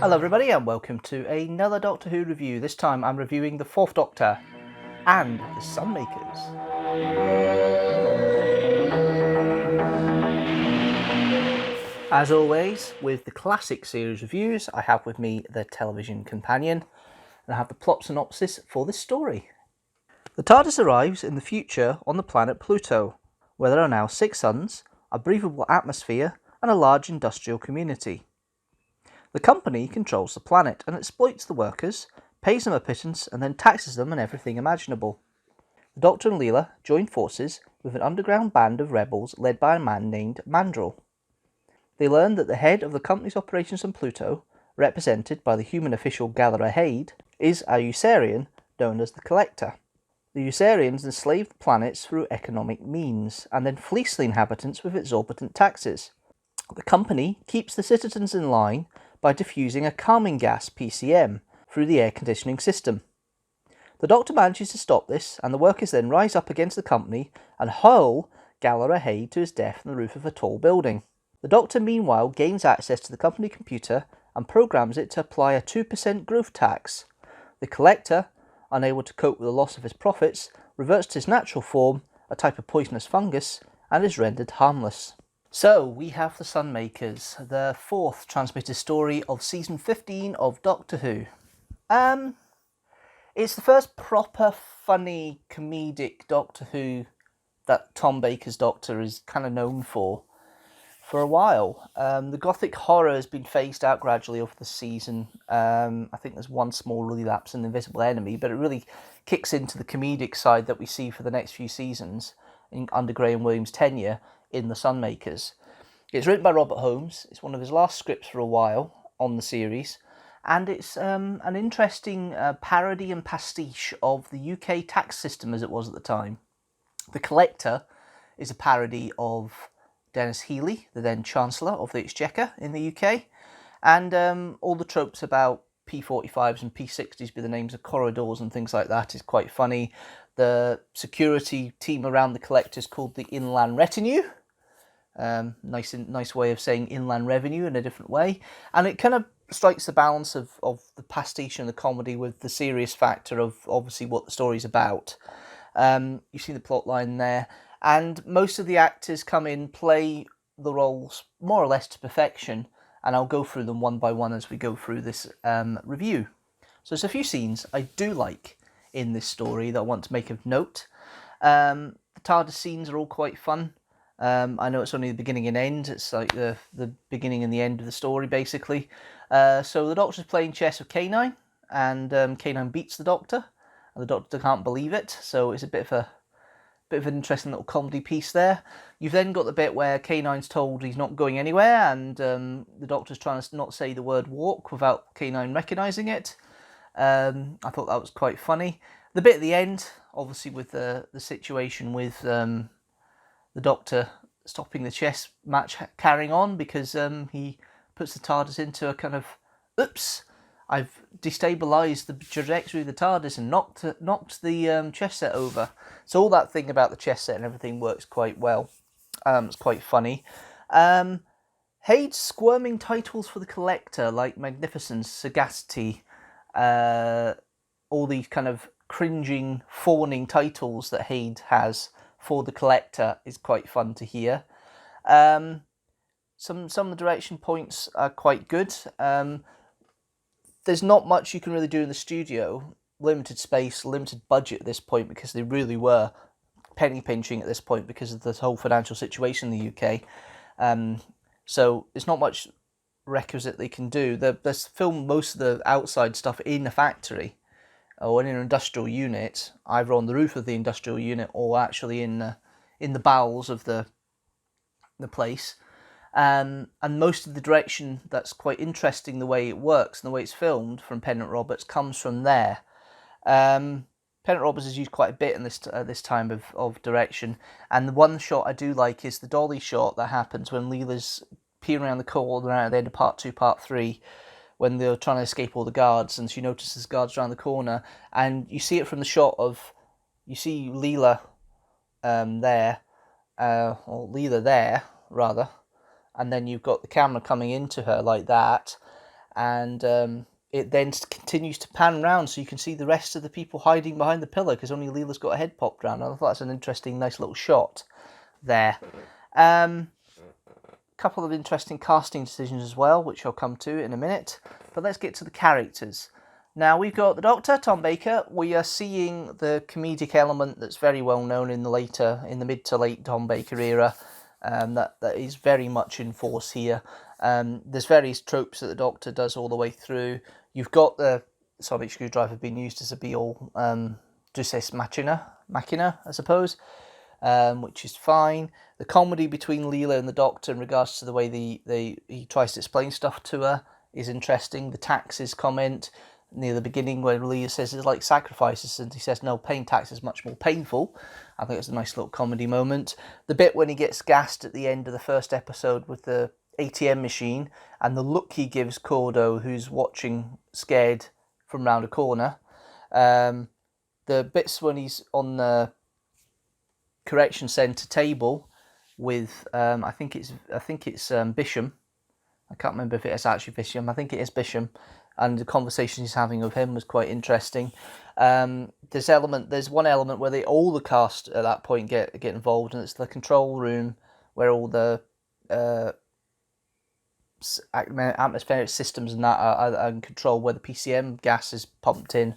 Hello everybody and welcome to another Doctor Who review. This time I'm reviewing the 4th Doctor and the Sunmakers. As always, with the classic series reviews, I have with me the television companion and I have the plot synopsis for this story. The TARDIS arrives in the future on the planet Pluto, where there are now 6 suns, a breathable atmosphere and a large industrial community. The company controls the planet and exploits the workers, pays them a pittance and then taxes them on everything imaginable. The Doctor and Leela join forces with an underground band of rebels led by a man named Mandrel. They learn that the head of the company's operations on Pluto, represented by the human official Galera Haid, is a Usarian known as the Collector. The Usarians enslave the planets through economic means and then fleece the inhabitants with exorbitant taxes. The company keeps the citizens in line by diffusing a calming gas, PCM, through the air conditioning system. The Doctor manages to stop this, and the workers then rise up against the company and hurl Galera Haid to his death on the roof of a tall building. The Doctor meanwhile gains access to the company computer and programs it to apply a 2% growth tax. The Collector, unable to cope with the loss of his profits, reverts to his natural form, a type of poisonous fungus, and is rendered harmless. So, we have the Sunmakers, the 4th transmitted story of season 15 of Doctor Who. It's the first proper, funny, comedic Doctor Who that Tom Baker's Doctor is kind of known for a while. The gothic horror has been phased out gradually over the season. I think there's one small relapse in The Invisible Enemy, but it really kicks into the comedic side that we see for the next few seasons under Graham Williams' tenure in the Sunmakers. It's written by Robert Holmes. It's one of his last scripts for a while on the series, and it's an interesting parody and pastiche of the UK tax system as it was at the time. The Collector is a parody of Dennis Healey, the then Chancellor of the Exchequer in the UK, and all the tropes about P45s and P60s be the names of corridors and things like that is quite funny. The security team around the Collector is called the Inland Retinue. Nice way of saying inland revenue in a different way. And it kind of strikes the balance of the pastiche and the comedy with the serious factor of obviously what the story's about. You see the plot line there. And most of the actors come in, play the roles more or less to perfection. And I'll go through them one by one as we go through this review. So there's a few scenes I do like in this story that I want to make of note. The TARDIS scenes are all quite fun. I know it's only the beginning and end. It's like the beginning and the end of the story, basically. So the Doctor's playing chess with K9, and K9 beats the Doctor, and the Doctor can't believe it. So it's a bit of an interesting little comedy piece there. You've then got the bit where K9's told he's not going anywhere, and the Doctor's trying to not say the word walk without K9 recognising it. I thought that was quite funny. The bit at the end, obviously with the situation with the Doctor stopping the chess match carrying on because he puts the TARDIS into a kind of, oops, I've destabilised the trajectory of the TARDIS and knocked the chess set over. So all that thing about the chess set and everything works quite well. It's quite funny. Haid's squirming titles for the Collector, like Magnificence, Sagacity, all these kind of cringing, fawning titles that Haid has for the Collector is quite fun to hear. Some of the direction points are quite good. There's not much you can really do in the studio. Limited space, limited budget at this point because they really were penny pinching at this point because of the whole financial situation in the UK. So there's not much requisite they can do. They film most of the outside stuff in a factory or in an industrial unit, either on the roof of the industrial unit or actually in the bowels of the place. And most of the direction that's quite interesting, the way it works and the way it's filmed from Pennant Roberts, comes from there. Pennant Roberts is used quite a bit in this time of direction. And the one shot I do like is the dolly shot that happens when Leela's peering around the corner at the end of part 2, part 3, when they're trying to escape all the guards, and she notices guards around the corner, and you see it from the shot of, you see Leela there, or Leela there, rather, and then you've got the camera coming into her like that, and it then continues to pan round, so you can see the rest of the people hiding behind the pillar because only Leela's got her head popped round. I thought that's an interesting, nice little shot there. Couple of interesting casting decisions as well, which I'll come to in a minute. But let's get to the characters. Now we've got the Doctor, Tom Baker. We are seeing the comedic element that's very well known in the mid to late Tom Baker era. That is very much in force here. There's various tropes that the Doctor does all the way through. You've got the sonic screwdriver being used as a be-all deus machina, I suppose, which is fine. The comedy between Leela and the Doctor in regards to the way he tries to explain stuff to her is interesting. The taxes comment near the beginning where Leela says it's like sacrifices, and he says no, paying tax is much more painful. I think it's a nice little comedy moment. The bit when he gets gassed at the end of the first episode with the ATM machine and the look he gives Cordo, who's watching scared from round a corner. The bits when he's on the correction centre table with I think it's Bisham. I can't remember if it's actually Bisham. I think it is Bisham, and the conversation he's having with him was quite interesting. There's one element where all the cast at that point get involved, and it's the control room where all the atmospheric systems and that are in control, where the PCM gas is pumped in,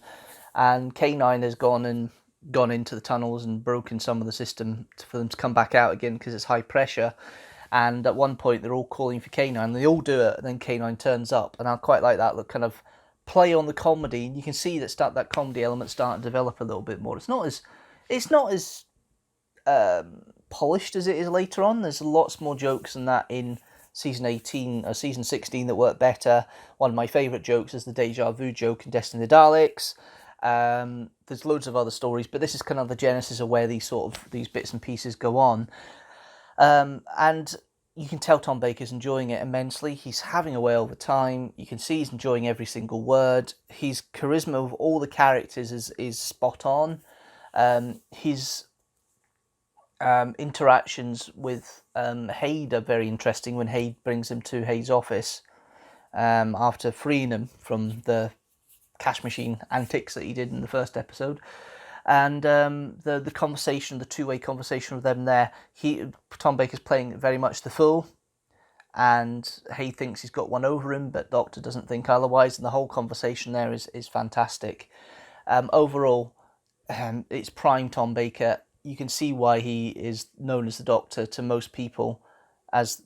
and K9 has gone into the tunnels and broken some of the system for them to come back out again because it's high pressure. And at one point they're all calling for K9, they all do it, and then K9 turns up, and I quite like that kind of play on the comedy, and you can see that comedy element starting to develop a little bit more. It's not as polished as it is later on. There's lots more jokes than that in season 18 or season 16 that work better. One of my favourite jokes is the deja vu joke in Destiny of the Daleks. There's loads of other stories, but this is kind of the genesis of where these bits and pieces go on. And you can tell Tom Baker's enjoying it immensely. He's having a whale of a time. You can see he's enjoying every single word. His charisma of all the characters is spot on. His interactions with Haid are very interesting when Haid brings him to Haid's office after freeing him from the cash machine antics that he did in the first episode. And the conversation, the two-way conversation with them there, Tom Baker's playing very much the fool, and Haid thinks he's got one over him, but Doctor doesn't think otherwise, and the whole conversation there is fantastic. Overall, it's prime Tom Baker. You can see why he is known as the Doctor to most people, as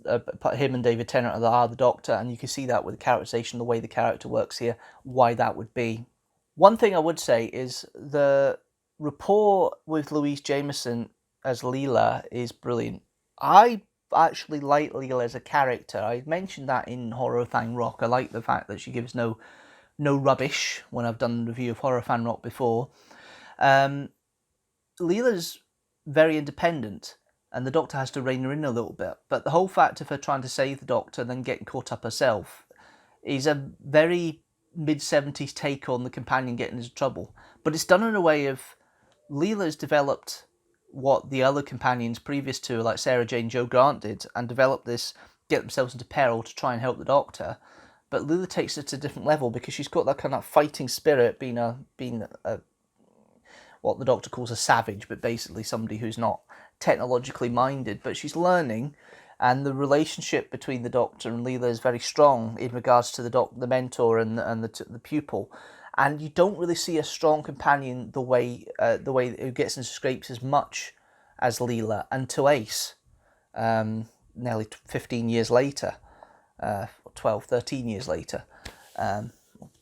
him and David Tennant are the Doctor, and you can see that with the characterization, the way the character works here, why that would be. One thing I would say is the rapport with Louise Jameson as Leela is brilliant. I actually like Leela as a character. I mentioned that in Horror Fan Rock. I like the fact that she gives no rubbish when I've done a review of Horror Fan Rock before. Leela's very independent, and the Doctor has to rein her in a little bit. But the whole fact of her trying to save the Doctor and then getting caught up herself is a very mid-70s take on the companion getting into trouble. But it's done in a way of Leela's developed what the other companions previous to her, like Sarah Jane Jo Grant, did, and developed this, get themselves into peril to try and help the Doctor. But Leela takes it to a different level because she's got that kind of fighting spirit, being a what the Doctor calls a savage, but basically somebody who's not technologically minded, but she's learning, and the relationship between the Doctor and Leela is very strong in regards to the mentor and the pupil. And you don't really see a strong companion the way who gets into scrapes as much as Leela until Ace, nearly 15 years later, 12, 13 years later,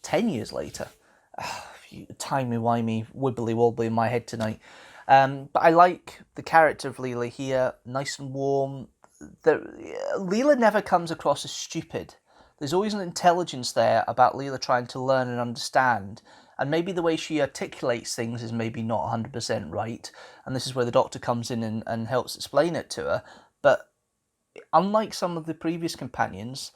10 years later. Timey-wimey, wibbly-wobbly in my head tonight. But I like the character of Leela here, nice and warm. Leela never comes across as stupid. There's always an intelligence there about Leela trying to learn and understand. And maybe the way she articulates things is maybe not 100% right. And this is where the Doctor comes in and helps explain it to her. But unlike some of the previous companions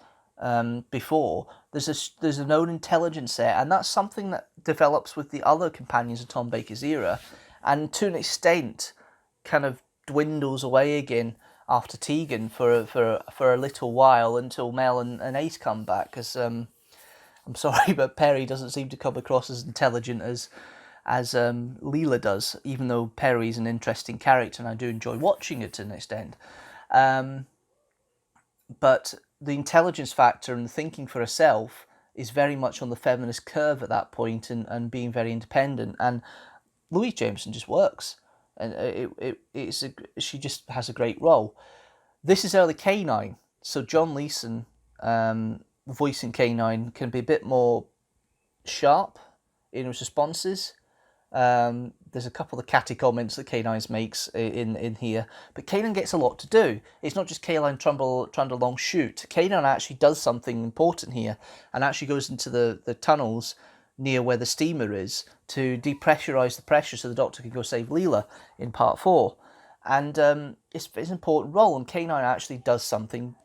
before, there's a known intelligence there. And that's something that develops with the other companions of Tom Baker's era. And to an extent, kind of dwindles away again after Tegan for a little while until Mel and Ace come back, because I'm sorry, but Perry doesn't seem to come across as intelligent as Leela does, even though Perry's an interesting character and I do enjoy watching it to an extent. But the intelligence factor and the thinking for herself is very much on the feminist curve at that point, and being very independent. And Louise Jameson just works, and she just has a great role. This is early K9, so John Leeson voicing K9 can be a bit more sharp in his responses. There's a couple of catty comments that K9 makes in here, but K9 gets a lot to do. It's not just K9 trundle along shoot. K9 actually does something important here, and actually goes into the tunnels near where the steamer is to depressurize the pressure so the Doctor can go save Leela in part 4. And it's an important role, and K9 actually does something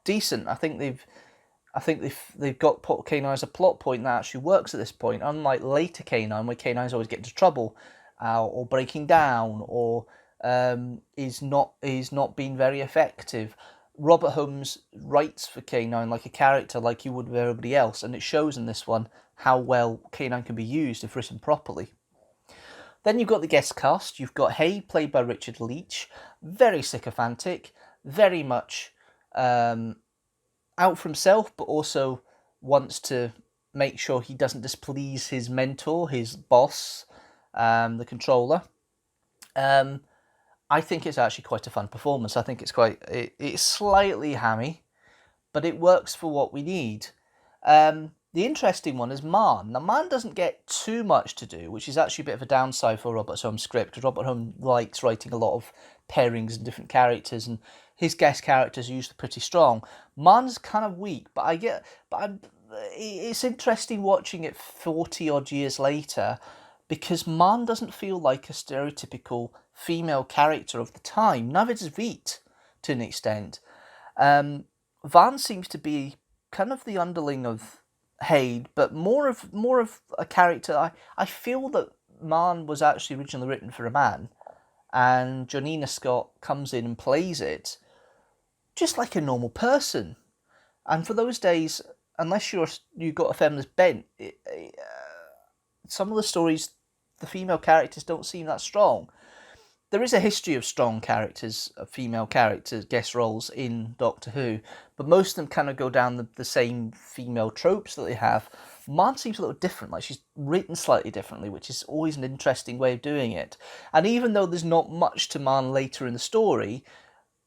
decent. I think they've got K9 as a plot point that actually works at this point, unlike later K9, where K9's always getting into trouble, or breaking down, or is not being very effective. Robert Holmes writes for K9 like a character, like he would with everybody else, and it shows in this one how well K9 can be used if written properly. Then you've got the guest cast. You've got Hay, played by Richard Leach, very sycophantic, very much out for himself, but also wants to make sure he doesn't displease his mentor, his boss, the controller. I think it's actually quite a fun performance. I think it's slightly hammy, but it works for what we need. The interesting one is Marn. Now, Marn doesn't get too much to do, which is actually a bit of a downside for Robert Holmes' script, because Robert Holmes likes writing a lot of pairings and different characters, and his guest characters are usually pretty strong. Marn's kind of weak, but it's interesting watching it 40 odd years later, because Marn doesn't feel like a stereotypical female character of the time. Neither does Veet, to an extent. Van seems to be kind of the underling of Haid, but more of a character. I feel that Marn was actually originally written for a man, and Jonina Scott comes in and plays it just like a normal person. And for those days, unless you've got a feminist bent, some of the stories, the female characters don't seem that strong. There is a history of strong characters, of female characters, guest roles in Doctor Who, but most of them kind of go down the same female tropes that they have. Marn seems a little different, like she's written slightly differently, which is always an interesting way of doing it. And even though there's not much to Marn later in the story,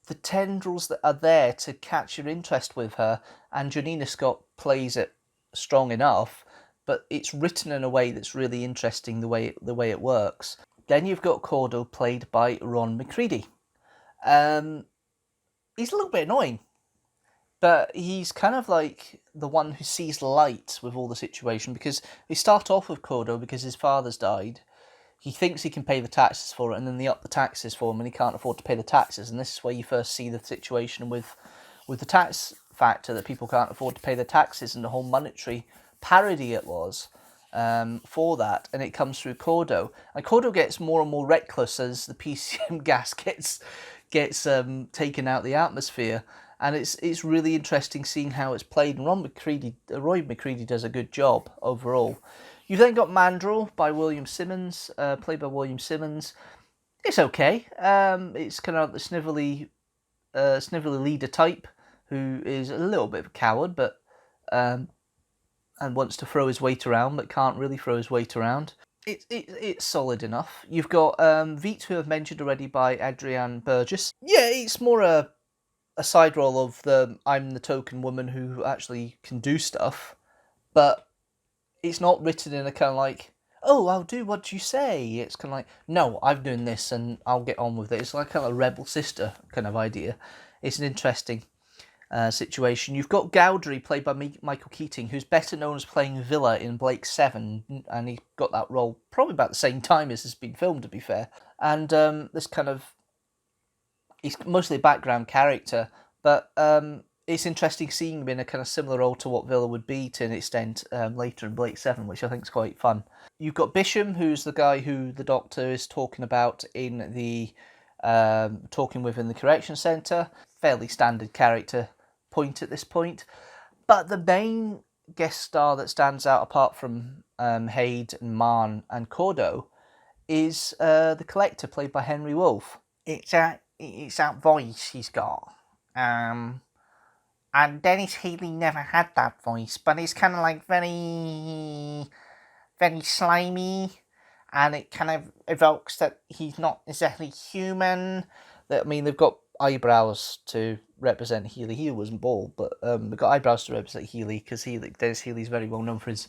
the tendrils that are there to catch your interest with her, and Jonina Scott plays it strong enough, but it's written in a way that's really interesting, the way it works. Then you've got Cordo, played by Ron McCready. He's a little bit annoying, but he's kind of like the one who sees light with all the situation, because they start off with Cordo because his father's died. He thinks he can pay the taxes for it, and then they up the taxes for him, and he can't afford to pay the taxes. And this is where you first see the situation with the tax factor, that people can't afford to pay the taxes, and the whole monetary parody it was for that. And it comes through Cordo, and Cordo gets more and more reckless as the PCM gas gets taken out the atmosphere. And it's really interesting seeing how it's played. And Roy McCready does a good job overall. You've then got Mandrel by William Simmons, played by William Simmons. It's okay. It's kind of the snivelly leader type, who is a little bit of a coward, but and wants to throw his weight around, but can't really throw his weight around. It's solid enough. You've got Veet, who I've mentioned already, by Adrienne Burgess. Yeah, it's more a side role of I'm the token woman who actually can do stuff, but it's not written in a kind of like, oh, I'll do what you say. It's kind of like, no, I'm doing this and I'll get on with it. It's like kind of a rebel sister kind of idea. It's an interesting situation. You've got Gowdry, played by Michael Keating, who's better known as playing Villa in Blake 7, and he got that role probably about the same time as it's been filmed, to be fair. And this kind of, he's mostly a background character, but it's interesting seeing him in a kind of similar role to what Villa would be to an extent later in Blake 7, which I think is quite fun. You've got Bisham, who's the guy who the Doctor is talking about in the talking with in the correction centre. Fairly standard character point at this point. But the main guest star that stands out apart from Haid and Marn and Cordo is the Collector, played by Henry Wolff. It's that voice he's got. And Dennis Healy never had that voice, but it's kind of like very slimy, and it kind of evokes that he's not exactly human. I mean, they've got eyebrows to represent Healy. He wasn't bald, but they've got eyebrows to represent Healy, because Dennis Healy's very well known for his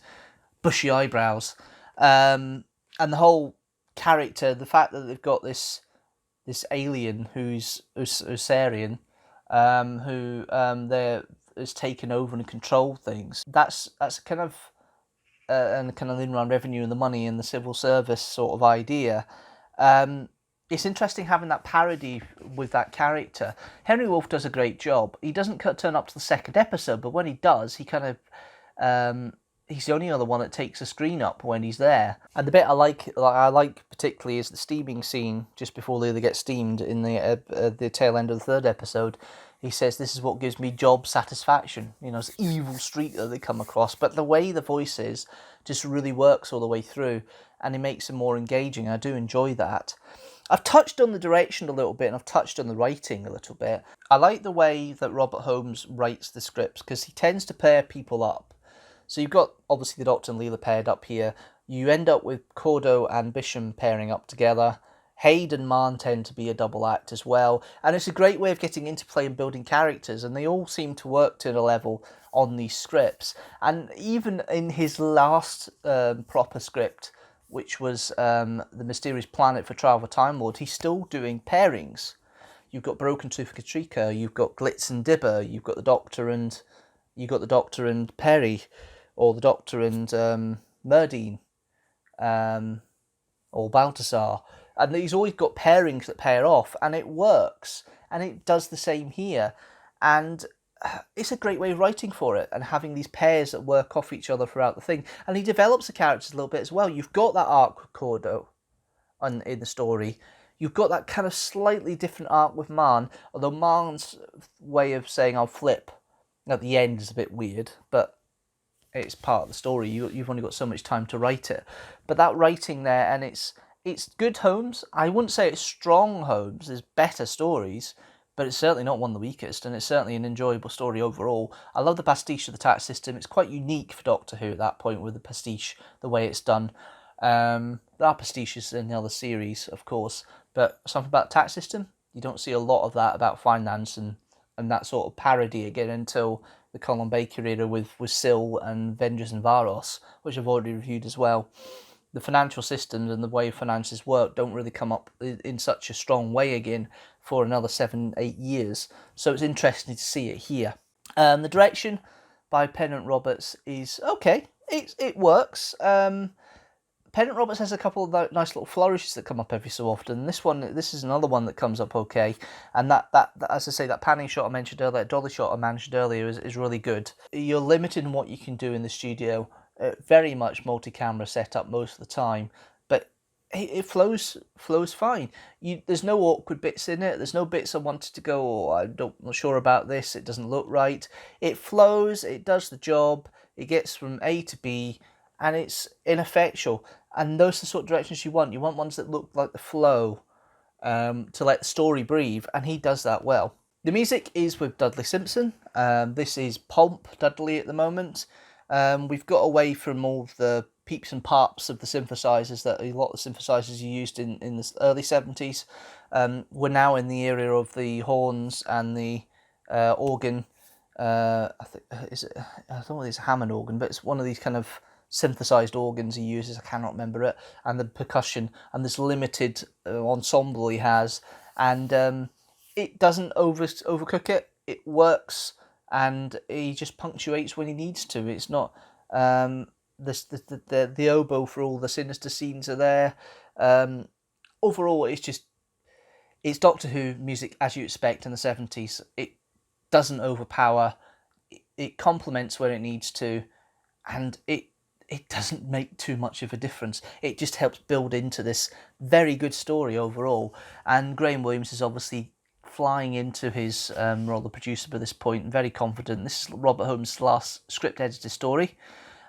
bushy eyebrows. And the whole character, the fact that they've got this alien who's Usarian, who has taken over and controlled things. That's kind of and kind of in around revenue and the money and the civil service sort of idea. It's interesting having that parody with that character. Henry Wolff does a great job. He doesn't turn up to the second episode, but when he does, he kind of he's the only other one that takes a screen up when he's there. And the bit I like particularly is the steaming scene just before they get steamed in the tail end of the third episode. He says, "This is what gives me job satisfaction." You know, it's evil street that they come across, but the way the voice is just really works all the way through, and it makes it more engaging. I do enjoy that. I've touched on the direction a little bit, and I've touched on the writing a little bit. I like the way that Robert Holmes writes the scripts, because he tends to pair people up. So you've got, obviously, the Doctor and Leela paired up here. You end up with Cordo and Bisham pairing up together. Haid and Marn tend to be a double act as well. And it's a great way of getting interplay and building characters, and they all seem to work to a level on these scripts. And even in his last proper script, which was The Mysterious Planet for Trial of a Time Lord, he's still doing pairings. You've got Broken Tooth Katrika, you've got Glitz and Dibber, you've got the Doctor and Perry, or the Doctor and Merdine, or Baltasar. And he's always got pairings that pair off, and it works. And it does the same here. And it's a great way of writing for it, and having these pairs that work off each other throughout the thing. And he develops the characters a little bit as well. You've got that arc with Cordo in the story. You've got that kind of slightly different arc with Marn, although Marn's way of saying "I'll flip" at the end is a bit weird, but it's part of the story. You've only got so much time to write it. But that writing there, and it's good Holmes. I wouldn't say it's strong Holmes. There's better stories, but it's certainly not one of the weakest, and it's certainly an enjoyable story overall. I love the pastiche of the tax system. It's quite unique for Doctor Who at that point with the pastiche, the way it's done. There are pastiches in the other series, of course, but something about the tax system, you don't see a lot of that about finance and that sort of parody again until the Colin Baker era with Syl and Vengeance and Varos, which I've already reviewed as well. The financial systems and the way finances work don't really come up in such a strong way again for another 7-8 years. So it's interesting to see it here. The direction by Pennant Roberts is okay. It works. Pennant Roberts has a couple of nice little flourishes that come up every so often. This is another one that comes up okay. And that as I say, that panning shot I mentioned earlier, that dolly shot I mentioned earlier is really good. You're limited in what you can do in the studio. Very much multi-camera setup most of the time, but it flows fine. There's no awkward bits in it. There's no bits I wanted to go, I'm not sure about this, it doesn't look right. It flows, it does the job, it gets from A to B, and it's ineffectual. And those are the sort of directions you want. You want ones that look like the flow, to let the story breathe, and he does that well. The music is with Dudley Simpson. This is Pomp Dudley at the moment. We've got away from all of the peeps and pops of the synthesizers that a lot of the synthesizers you used in the early 70s. We're now in the era of the horns and the organ. I don't know if it's a Hammond organ, but it's one of these kind of synthesized organs he uses. I cannot remember it. And the percussion and this limited ensemble he has, and it doesn't overcook it. It works. And he just punctuates when he needs to. It's not the oboe for all the sinister scenes are there. Overall, it's Doctor Who music as you expect in the 70s. It doesn't overpower. It complements where it needs to, and it doesn't make too much of a difference. It just helps build into this very good story overall. And Graham Williams is obviously flying into his role, the producer by this point, and very confident. This is Robert Holmes' last script edited story,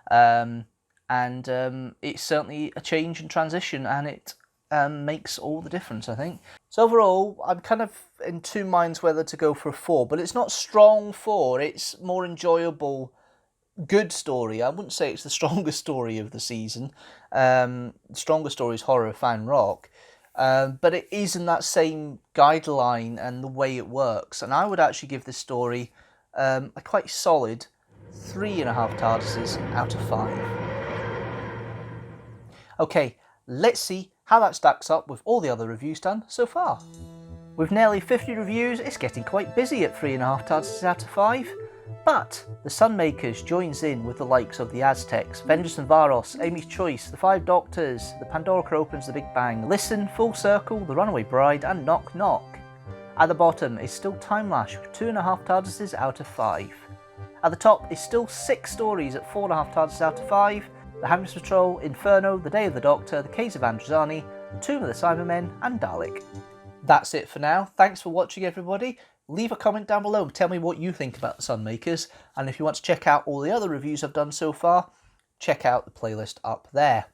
and it's certainly a change and transition, and it makes all the difference, I think. So overall, I'm kind of in two minds whether to go for a 4, but it's not strong 4, it's more enjoyable, good story. I wouldn't say it's the strongest story of the season. The strongest story is Horror of Fan Rock, but it is in that same guideline and the way it works. And I would actually give this story a quite solid 3.5 TARDISes out of 5. Okay, let's see how that stacks up with all the other reviews done so far. With nearly 50 reviews, it's getting quite busy at 3.5 TARDISes out of 5. But the Sunmakers joins in with the likes of the Aztecs, Vengeance and Varos, Amy's Choice, the Five Doctors, the Pandora Opens the Big Bang, Listen, Full Circle, The Runaway Bride, and Knock Knock. At the bottom is still Time Lash with 2.5 TARDISes out of 5. At the top is still 6 stories at 4.5 TARDISes out of 5. The Happiness Patrol, Inferno, The Day of the Doctor, The Caves of Androzani, The Tomb of the Cybermen, and Dalek. That's it for now. Thanks for watching, everybody. Leave a comment down below and tell me what you think about the Sunmakers, and if you want to check out all the other reviews I've done so far, check out the playlist up there.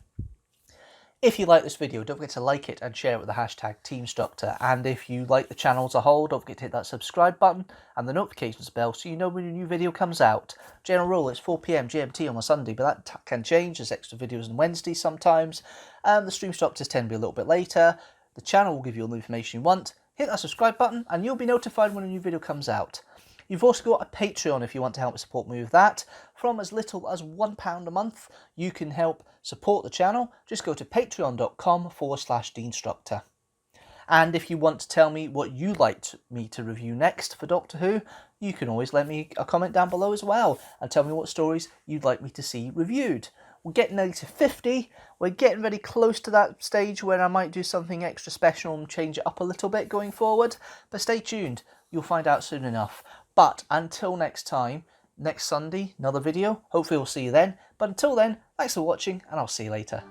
If you like this video, don't forget to like it and share it with the hashtag teamstructor, and if you like the channel as a whole, don't forget to hit that subscribe button and the notifications bell so you know when a new video comes out. General rule, it's 4 PM GMT on a Sunday, but that can change. There's extra videos on Wednesdays sometimes, and the stream structures tend to be a little bit later. The channel will give you all the information you want. Hit that subscribe button and you'll be notified when a new video comes out. You've also got a Patreon if you want to help support me with that. From as little as £1 a month, you can help support the channel. Just go to patreon.com/Deanstructor. And if you want to tell me what you'd like me to review next for Doctor Who, you can always let me a comment down below as well and tell me what stories you'd like me to see reviewed. We're getting nearly to 50. We're getting very close to that stage where I might do something extra special and change it up a little bit going forward. But stay tuned. You'll find out soon enough. But until next time, next Sunday, another video. Hopefully we'll see you then. But until then, thanks for watching and I'll see you later.